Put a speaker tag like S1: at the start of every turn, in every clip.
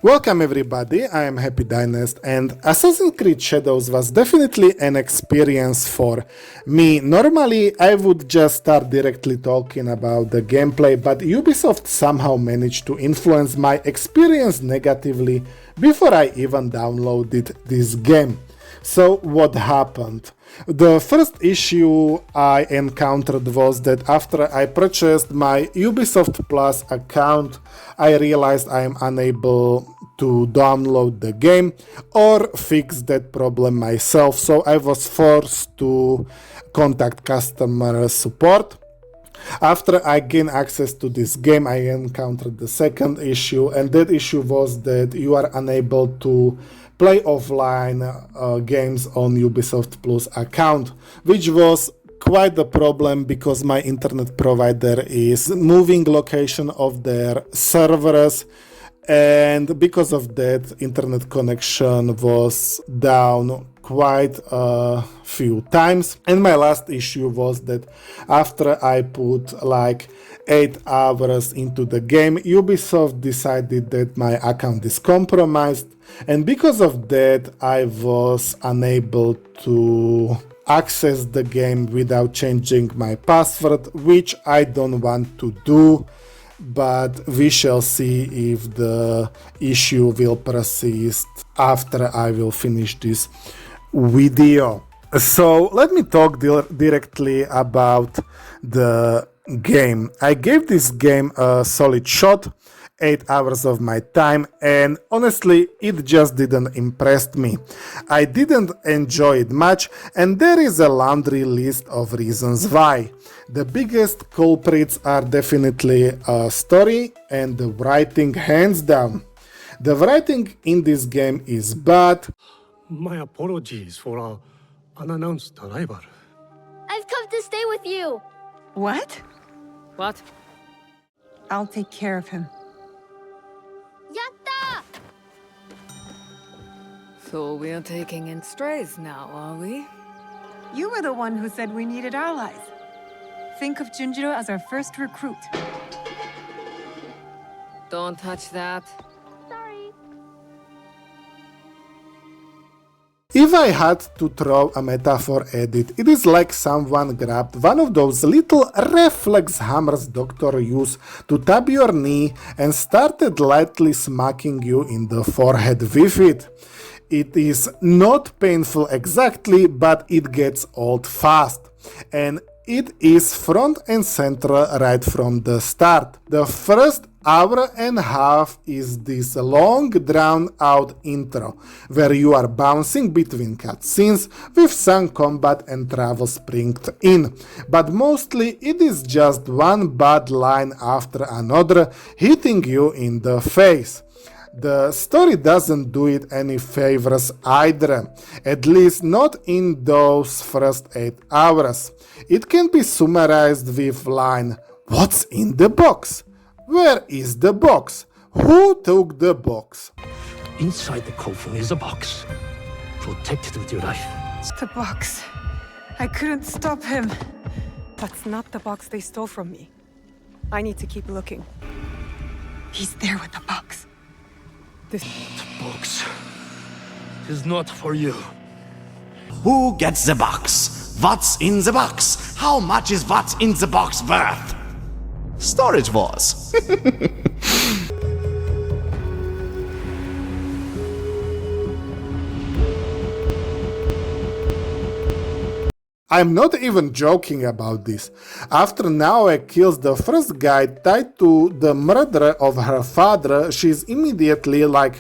S1: Welcome everybody, I am Happy Dynast, and Assassin's Creed Shadows was definitely an experience for me. Normally I would just start directly talking about the gameplay, but Ubisoft somehow managed to influence my experience negatively before I even downloaded this game. So what happened? The first issue I encountered was that after I purchased my Ubisoft Plus account, I realized I am unable to download the game or fix that problem myself, so I was forced to contact customer support. After I gained access to this game, I encountered the second issue, and that issue was that you are unable to play offline games on Ubisoft Plus account, which was quite the problem because my internet provider is moving location of their servers, and because of that internet connection was down quite a few times. And my last issue was that after I put like 8 hours into the game, Ubisoft decided that my account is compromised, and because of that I was unable to access the game without changing my password, which I don't want to do, but we shall see if the issue will persist after I will finish this video. So let me talk directly about the game. I gave this game a solid shot, 8 hours of my time, and honestly it just didn't impress me. I didn't enjoy it much, and there is a laundry list of reasons why. The biggest culprits are definitely a story and the writing, hands down. The writing in this game is bad.
S2: My apologies for our unannounced arrival.
S3: I've come to stay with you!
S4: What?
S5: What?
S4: I'll take care of him.
S3: Yatta!
S5: So we're taking in strays now, are we?
S4: You were the one who said we needed allies. Think of Junjiro as our first recruit.
S5: Don't touch that.
S3: Sorry.
S1: If I had to throw a metaphor at it, it is like someone grabbed one of those little reflex hammers doctor use to tap your knee and started lightly smacking you in the forehead with it. It is not painful exactly, but it gets old fast. And it is front and center right from the start. The first hour and a half is this long drawn out intro, where you are bouncing between cutscenes with some combat and travel sprinkled in. But mostly it is just one bad line after another hitting you in the face. The story doesn't do it any favors either, at least not in those first 8 hours. It can be summarized with line, "What's in the box? Where is the box? Who took the box?"
S2: Inside the coffin is a box, protected with your life.
S4: It's the box. I couldn't stop him. That's not the box they stole from me. I need to keep looking. He's there with the box.
S2: The box is not for you.
S6: Who gets the box? What's in the box? How much is what's in the box worth? Storage Wars.
S1: I'm not even joking about this. After Naoe kills the first guy tied to the murder of her father, she's immediately like,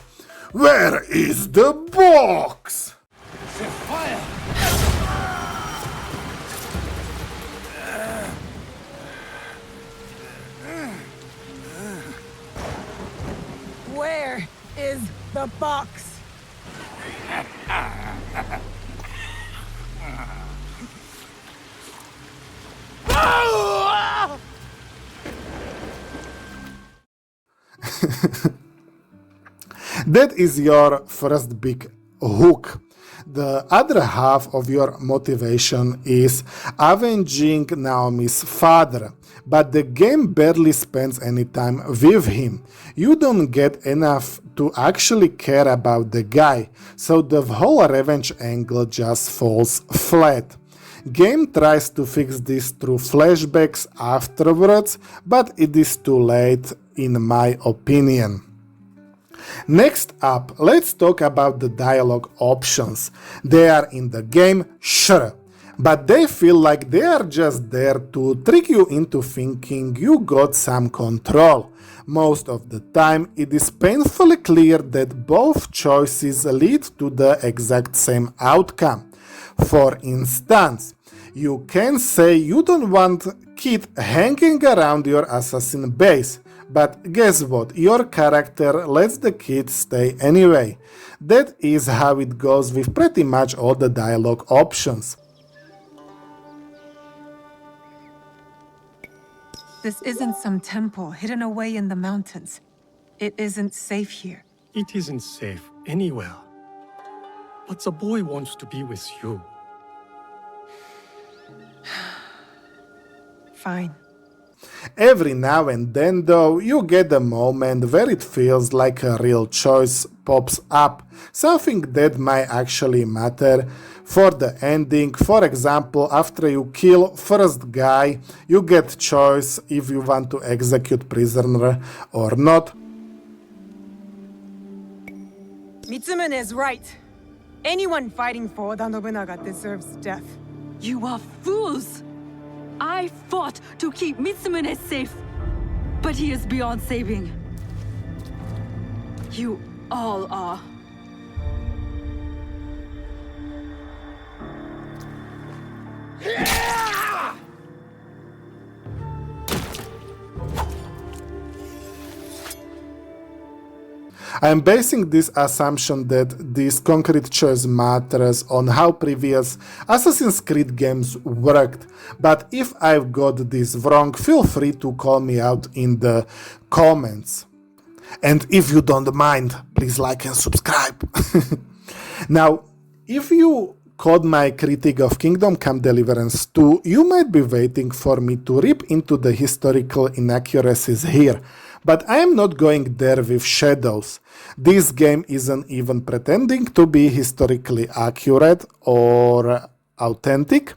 S1: "Where is the box?"
S6: Fire!
S4: Where is the box?
S1: That is your first big hook. The other half of your motivation is avenging Naomi's father, but the game barely spends any time with him. You don't get enough to actually care about the guy, so the whole revenge angle just falls flat. Game tries to fix this through flashbacks afterwards, but it is too late in my opinion. Next up, let's talk about the dialogue options. They are in the game, sure, but they feel like they are just there to trick you into thinking you got some control. Most of the time, it is painfully clear that both choices lead to the exact same outcome. For instance, you can say you don't want Kit hanging around your assassin base, but guess what? Your character lets the kid stay anyway. That is how it goes with pretty much all the dialogue options.
S4: This isn't some temple hidden away in the mountains. It isn't safe here.
S2: It isn't safe anywhere. But the boy wants to be with you.
S4: Fine.
S1: Every now and then though, you get a moment where it feels like a real choice pops up, something that might actually matter for the ending. For example, after you kill first guy, you get choice if you want to execute prisoner or not.
S4: Mitsumune is right. Anyone fighting for Oda Nobunaga deserves death.
S5: You are fools! I fought to keep Mitsumune safe, but he is beyond saving. You all are.
S1: I am basing this assumption that this concrete choice matters on how previous Assassin's Creed games worked, but if I've got this wrong, feel free to call me out in the comments. And if you don't mind, please like and subscribe. Now, if you caught my critique of Kingdom Come Deliverance 2, you might be waiting for me to rip into the historical inaccuracies here. But I am not going there with shadows. This game isn't even pretending to be historically accurate or authentic.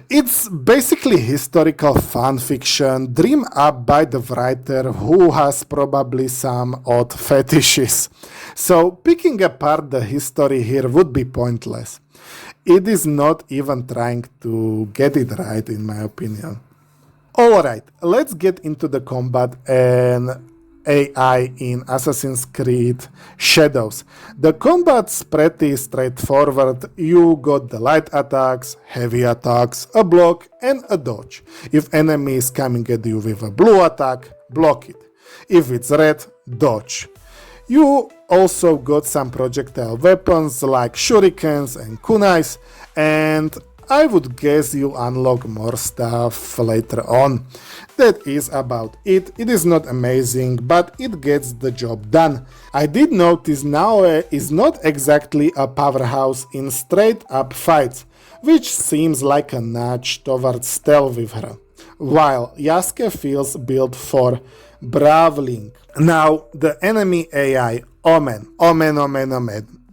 S1: It's basically historical fan fiction dreamed up by the writer who has probably some odd fetishes. So picking apart the history here would be pointless. It is not even trying to get it right, in my opinion. Alright, let's get into the combat and AI in Assassin's Creed Shadows. The combat's pretty straightforward. You got the light attacks, heavy attacks, a block and a dodge. If enemy is coming at you with a blue attack, block it. If it's red, dodge. You also got some projectile weapons like shurikens and kunais, and I would guess you unlock more stuff later on. That is about it. It is not amazing, but it gets the job done. I did notice Naoe is not exactly a powerhouse in straight up fights, which seems like a nudge towards stealth with her, while Yasuke feels built for brawling. Now, the enemy AI, Omen.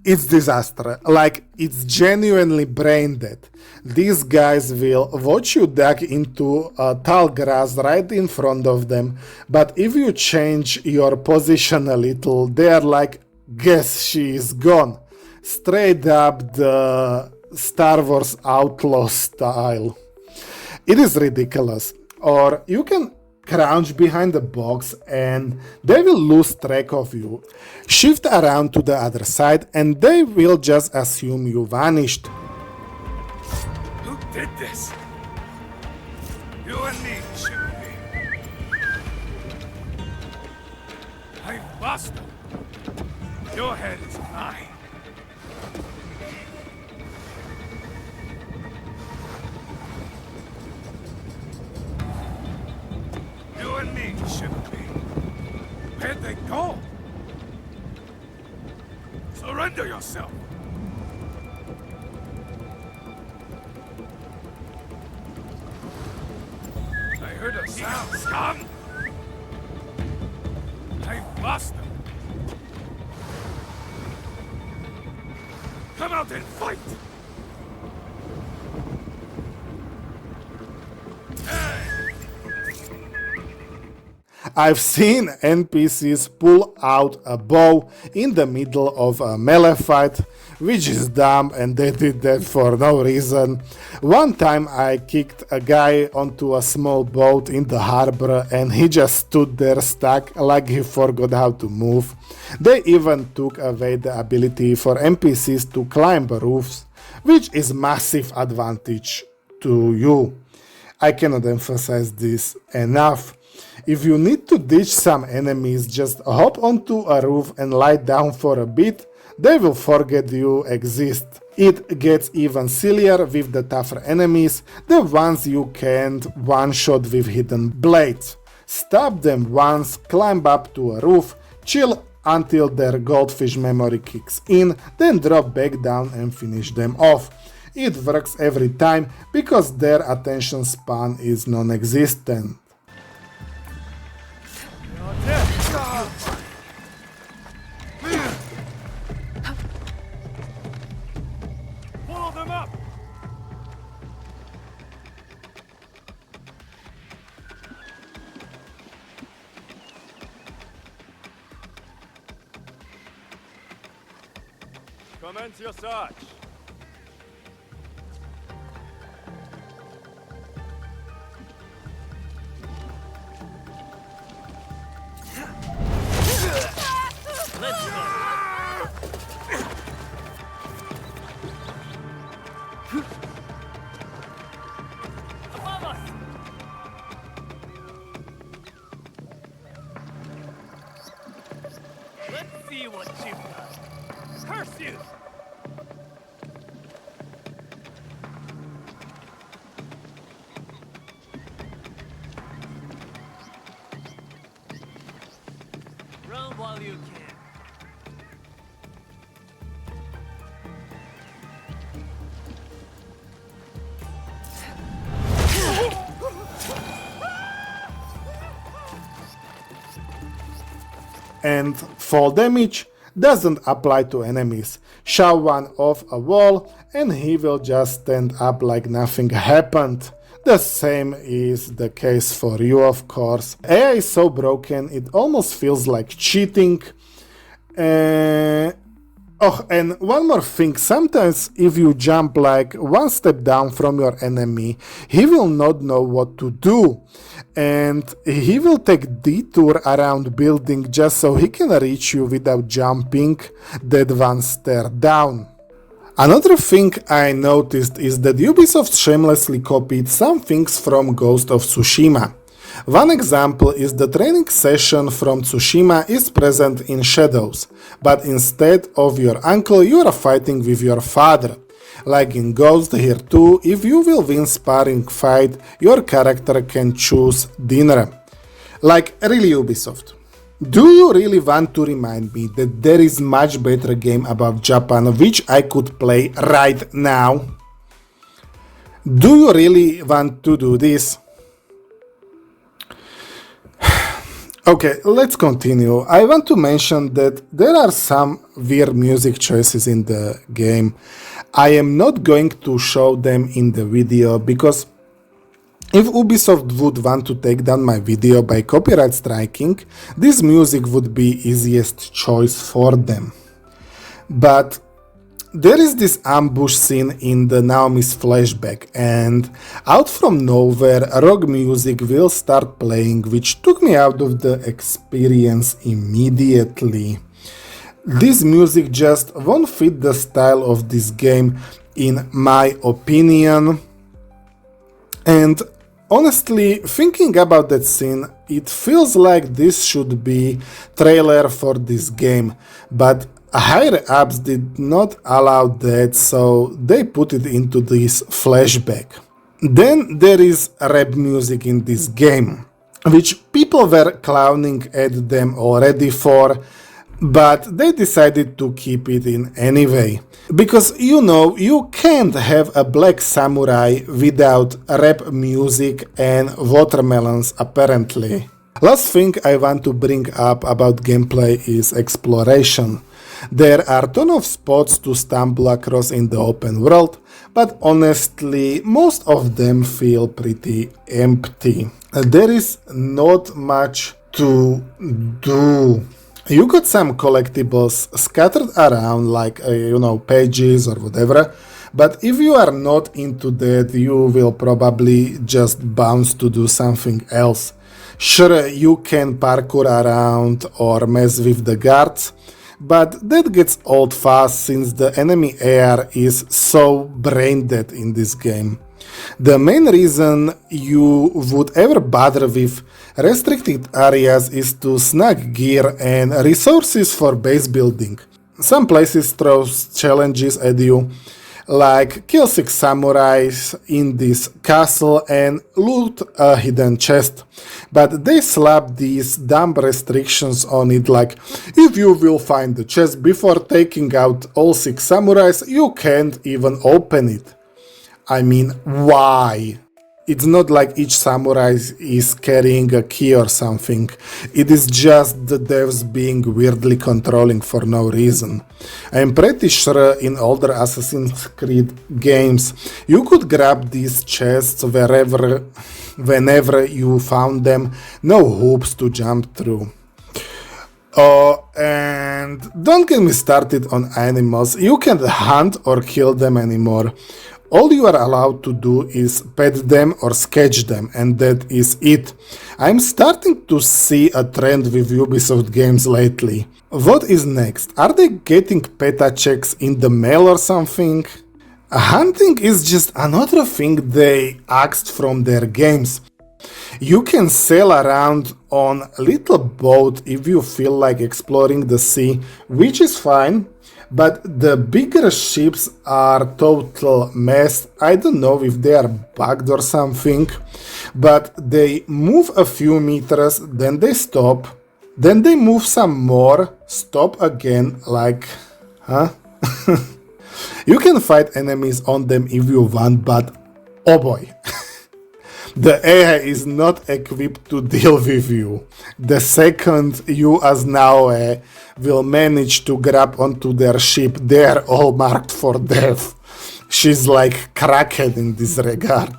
S1: It's disaster. Like, it's genuinely brain dead. These guys will watch you duck into tall grass right in front of them, but if you change your position a little, they are like, guess she is gone. Straight up the Star Wars Outlaw style. It is ridiculous. Or you can crouch behind the box and they will lose track of you. Shift around to the other side and they will just assume you vanished.
S7: Who did this? You and me, shouldn't be. I lost him. Your head is mine. You and me, shouldn't be. Where'd they go? Surrender yourself. heard a sound. Scum! I've lost them. Come out and fight!
S1: I've seen NPCs pull out a bow in the middle of a melee fight, which is dumb, and they did that for no reason. One time I kicked a guy onto a small boat in the harbor and he just stood there stuck like he forgot how to move. They even took away the ability for NPCs to climb roofs, which is massive advantage to you. I cannot emphasize this enough. If you need to ditch some enemies, just hop onto a roof and lie down for a bit. They will forget you exist. It gets even sillier with the tougher enemies, the ones you can't one-shot with hidden blades. Stab them once, climb up to a roof, chill until their goldfish memory kicks in, then drop back down and finish them off. It works every time because their attention span is non-existent.
S7: Follow them up! Commence your search. Let's see what you've done. Curse you! Run while you can.
S1: And fall damage doesn't apply to enemies. Shove one off a wall and he will just stand up like nothing happened. The same is the case for you, of course. AI is so broken it almost feels like cheating. Oh, and one more thing, sometimes if you jump like one step down from your enemy, he will not know what to do. And he will take detour around building just so he can reach you without jumping that one stair down. Another thing I noticed is that Ubisoft shamelessly copied some things from Ghost of Tsushima. One example is the training session from Tsushima is present in shadows, but instead of your uncle you are fighting with your father. Like in Ghost here too, if you will win sparring fight, your character can choose dinner. Like really Ubisoft. Do you really want to remind me that there is much better game about Japan which I could play right now? Do you really want to do this? Okay, let's continue. I want to mention that there are some weird music choices in the game. I am not going to show them in the video because if Ubisoft would want to take down my video by copyright striking, this music would be easiest choice for them. But there is this ambush scene in the Naomi's flashback, and out from nowhere rock music will start playing, which took me out of the experience immediately. This music just won't fit the style of this game in my opinion. And honestly, thinking about that scene, it feels like this should be trailer for this game, but higher ups did not allow that, so they put it into this flashback. Then there is rap music in this game, which people were clowning at them already for. But they decided to keep it in anyway. Because you can't have a black samurai without rap music and watermelons apparently. Last thing I want to bring up about gameplay is exploration. There are tons of spots to stumble across in the open world, but honestly, most of them feel pretty empty. There is not much to do. You got some collectibles scattered around like, pages or whatever, but if you are not into that, you will probably just bounce to do something else. Sure, you can parkour around or mess with the guards, but that gets old fast since the enemy air is so brain dead in this game. The main reason you would ever bother with restricted areas is to snag gear and resources for base building. Some places throw challenges at you, like kill 6 samurais in this castle and loot a hidden chest. But they slap these dumb restrictions on it, like if you will find the chest before taking out all 6 samurais, you can't even open it. I mean, why? It's not like each samurai is carrying a key or something. It is just the devs being weirdly controlling for no reason. I'm pretty sure in older Assassin's Creed games you could grab these chests whenever you found them, no hoops to jump through. Oh, and don't get me started on animals. You can't hunt or kill them anymore. All you are allowed to do is pet them or sketch them, and that is it. I'm starting to see a trend with Ubisoft games lately. What is next? Are they getting PETA checks in the mail or something? Hunting is just another thing they axed from their games. You can sail around on a little boat if you feel like exploring the sea, which is fine. But the bigger ships are total mess. I don't know if they are bugged or something, but they move a few meters, then they stop, then they move some more, stop again, like, huh? You can fight enemies on them if you want, but oh boy. The AI is not equipped to deal with you. The second you as Naoe will manage to grab onto their ship, they are all marked for death. She's like crackhead in this regard.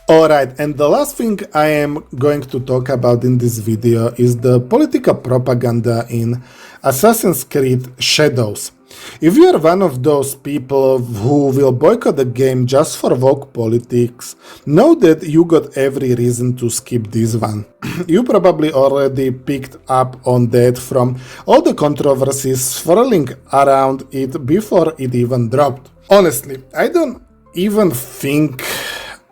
S1: Alright, and the last thing I am going to talk about in this video is the political propaganda in Assassin's Creed Shadows. If you are one of those people who will boycott the game just for woke politics, know that you got every reason to skip this one. You probably already picked up on that from all the controversies swirling around it before it even dropped. Honestly, I don't even think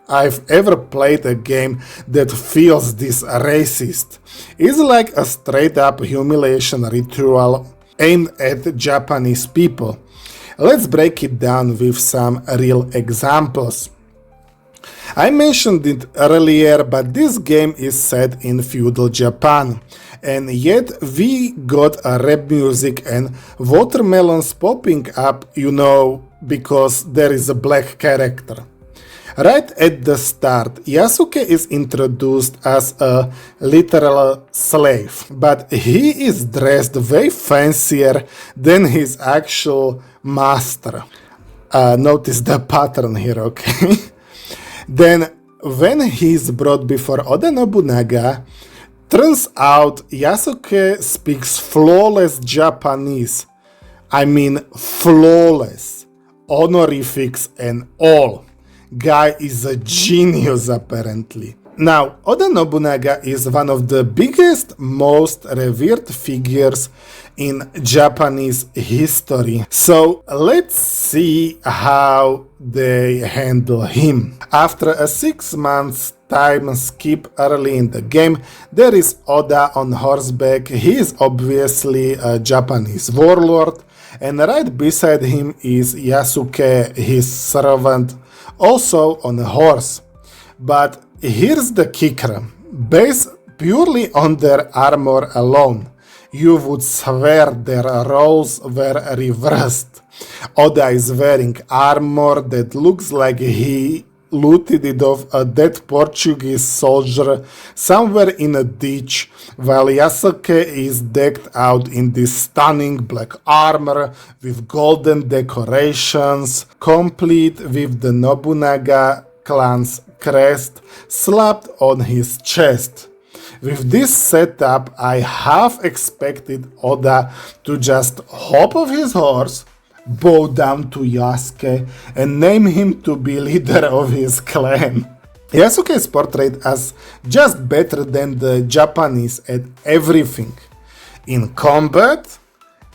S1: I've ever played a game that feels this racist. It's like a straight up humiliation ritual aimed at Japanese people. Let's break it down with some real examples. I mentioned it earlier, but this game is set in feudal Japan, and yet we got a rap music and watermelons popping up, because there is a black character. Right at the start, Yasuke is introduced as a literal slave, but he is dressed way fancier than his actual master. Notice the pattern here, okay? Then, when he's brought before Oda Nobunaga, turns out Yasuke speaks flawless Japanese. I mean flawless. Honorifics and all. Guy is a genius apparently. Now, Oda Nobunaga is one of the biggest, most revered figures in Japanese history. So let's see how they handle him. After a 6 months time skip early in the game, there is Oda on horseback. He is obviously a Japanese warlord, and right beside him is Yasuke, his servant, also on a horse. But here's the kicker. Based purely on their armor alone, you would swear their roles were reversed. Oda is wearing armor that looks like he looted it off a dead Portuguese soldier somewhere in a ditch, while Yasuke is decked out in this stunning black armor with golden decorations, complete with the Nobunaga clan's crest slapped on his chest. With this setup, I half expected Oda to just hop off his horse, bow down to Yasuke, and name him to be leader of his clan. Yasuke is portrayed as just better than the Japanese at everything. In combat,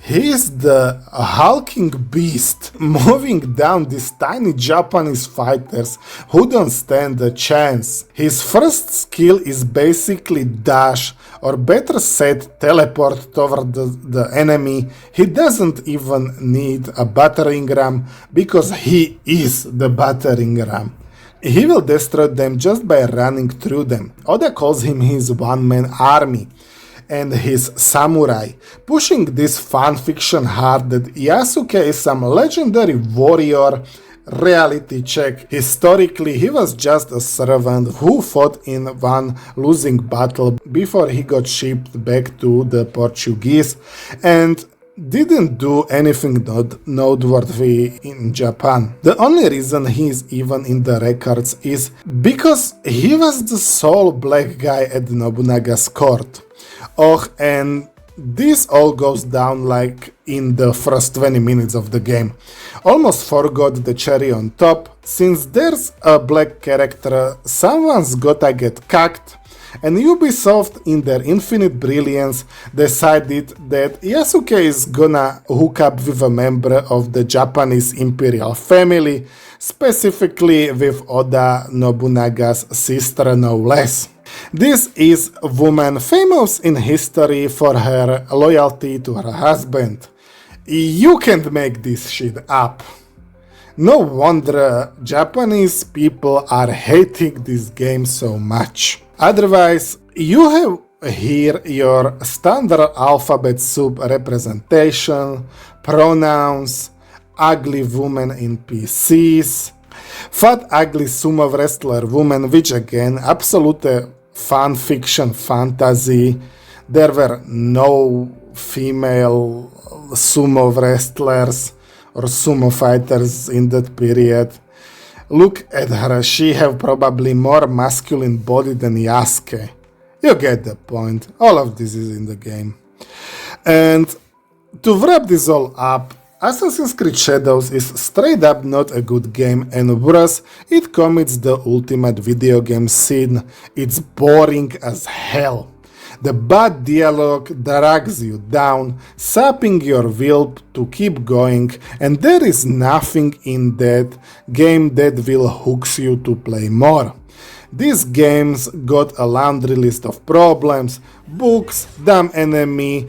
S1: he is the hulking beast, moving down these tiny Japanese fighters who don't stand a chance. His first skill is basically dash, or better said, teleport toward the enemy. He doesn't even need a battering ram, because he is the battering ram. He will destroy them just by running through them. Oda calls him his one-man army and his samurai, pushing this fanfiction hard that Yasuke is some legendary warrior. Reality check. Historically, he was just a servant who fought in one losing battle before he got shipped back to the Portuguese and didn't do anything noteworthy in Japan. The only reason he is even in the records is because he was the sole black guy at Nobunaga's court. Oh, and this all goes down like in the first 20 minutes of the game. Almost forgot the cherry on top. Since there's a black character, someone's gotta get cucked, and Ubisoft, in their infinite brilliance, decided that Yasuke is gonna hook up with a member of the Japanese imperial family, specifically with Oda Nobunaga's sister, no less. This is a woman famous in history for her loyalty to her husband. You can't make this shit up. No wonder Japanese people are hating this game so much. Otherwise, you have here your standard alphabet soup representation, pronouns, ugly woman in PCs, fat ugly sumo wrestler woman, which again, absolute fan fiction fantasy. There were no female sumo wrestlers or sumo fighters in that period. Look at her, she have probably more masculine body than Yasuke. You get the point, all of this is in the game. And to wrap this all up, Assassin's Creed Shadows is straight up not a good game, and worse, it commits the ultimate video game sin. It's boring as hell. The bad dialogue drags you down, sapping your will to keep going, and there is nothing in that game that will hook you to play more. These games got a laundry list of problems, bugs, dumb enemy,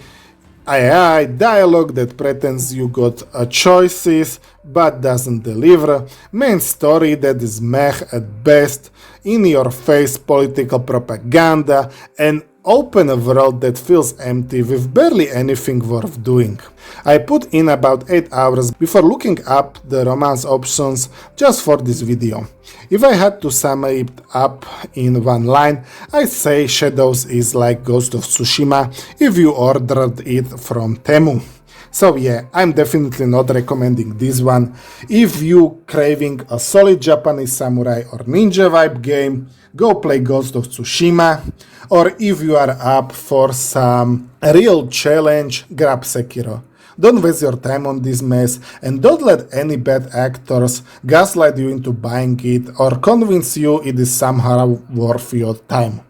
S1: AI, dialogue that pretends you got choices but doesn't deliver, main story that is meh at best, in your face political propaganda, and open world that feels empty with barely anything worth doing. I put in about 8 hours before looking up the romance options just for this video. If I had to sum it up in one line, I'd say Shadows is like Ghost of Tsushima if you ordered it from Temu. So yeah, I'm definitely not recommending this one. If you craving a solid Japanese samurai or ninja vibe game, go play Ghost of Tsushima. Or if you are up for some real challenge, grab Sekiro. Don't waste your time on this mess, and don't let any bad actors gaslight you into buying it or convince you it is somehow worth your time.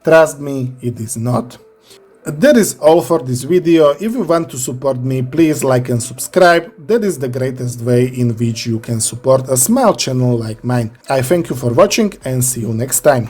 S1: Trust me, it is not. That is all for this video. If you want to support me, please like and subscribe. That is the greatest way in which you can support a small channel like mine. I thank you for watching and see you next time.